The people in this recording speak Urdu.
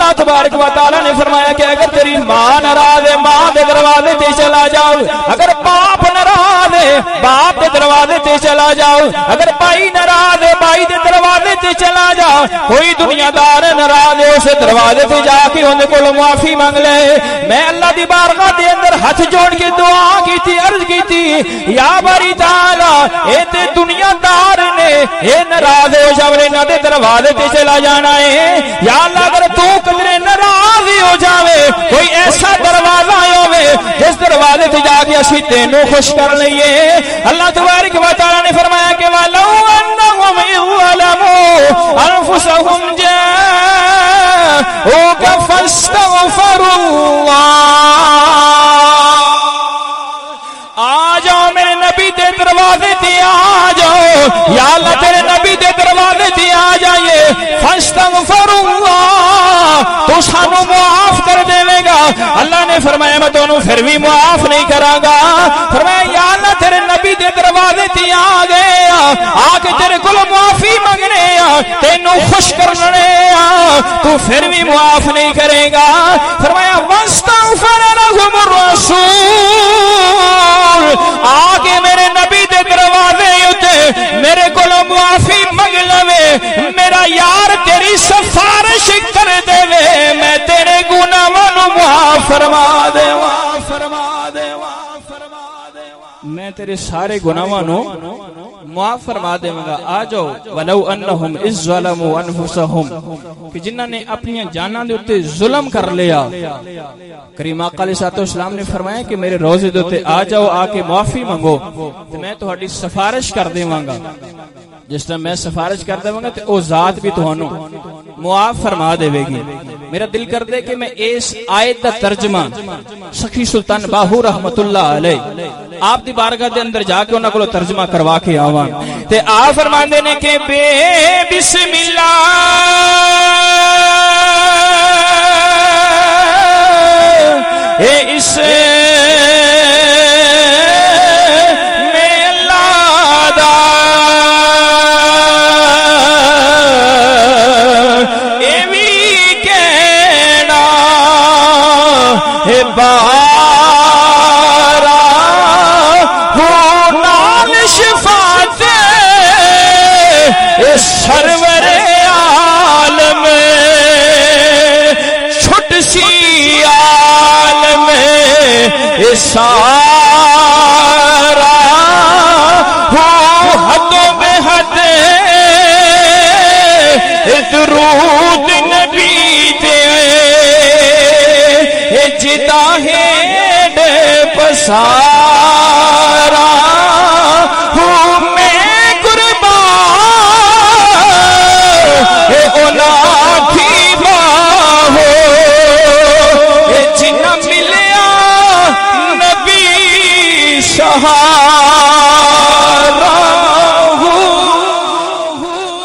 اللہ تبارک و تعالی نے فرمایا کہ اگر تیری ماں ناراض ہے ماں دے دروازے تے چلا جاؤ، اگر باپ ناراض ہے باپ دے دروازے تے چلا جاؤ، اگر بھائی ناراض ہے بھائی دے دروازے تے چلا جاؤ، کوئی دنیا دار ناراض ہے اس دروازے تے جا کے ان کو معافی مانگ لے۔ میں اللہ دی بارگاہ دے اندر ہاتھ جوڑ کے دعا کیتی، عرض کیتی یا باری تعالی اے تے دنیا دار نے اے ناراض ہو جاوے نہ دے دروازے تے چلا جانا ہے، یا اللہ اگر تو قدرے ناراض ہو جاوے کوئی ایسا دروازہ ہوے جس دروازے تے جا کے اسی تینوں خوش کر لئیے۔ اللہ تبارک و تعالی نے فرمایا کہ وَلَوْ أَنَّهُمْ ظَلَمُوا أَنفُسَهُمْ جَاءُوكَ فَاسْتَغْفَرُوا اللَّهَ، آ جاؤ میرے نبی دے دروازے تے آ جاؤ، یا اللہ تیرے نبی دے دروازے تے آ جائیے، فَاسْتَغْفَرُوا اللَّهَ تو سانو معاف کر دے گا۔ اللہ نے فرمایا میں تو پھر بھی معاف نہیں کراں گا۔ فرمایا یا اللہ تیرے نبی دے دروازے تے آ گئے آ کے تیرے کول معافی منگنے تینوں خوش کرنے تو پھر بھی معاف نہیں کرے گا۔ فرمایا واستغفر لهم الرسول، آگے میرے نبی دے دروازے اتے میرے کول معافی منگ لوے، میرا یار تیری سفارش کر دے میں تیرے گناہاں نو معاف فرما دے میں تیرے سارے گناہاں نو معاف فرما دے گا۔ آ جاؤ ولو انہم اذ ظلموا انفسہم، کہ جنہاں نے اپنی جاناں دے اوتے ظلم کر لیا، کریم آقا علیہ السلام نے فرمایا کہ میرے روزے دے اوتے آ جاؤ، آ کے معافی منگو تے میں تہاڈی سفارش کر دیواں گا۔ جس طرح میں سفارش کر دوں گا تو او ذات بھی تہانوں معاف فرما دے گی۔ میرا دل کر دے کہ میں اس آیت دا ترجمہ سخی سلطان باہو رحمت اللہ علیہ آپ دی بارگاہ دے اندر جا کے انہاں کولوں ترجمہ کروا کے آواں تے آ فرماندے نے کہ بے بسم اللہ اے اس بارا ہو نال شفاعت سرور عالم چھٹ سی عالم سارا ہو حد بے حد درود نبی دے جدا ہے پسا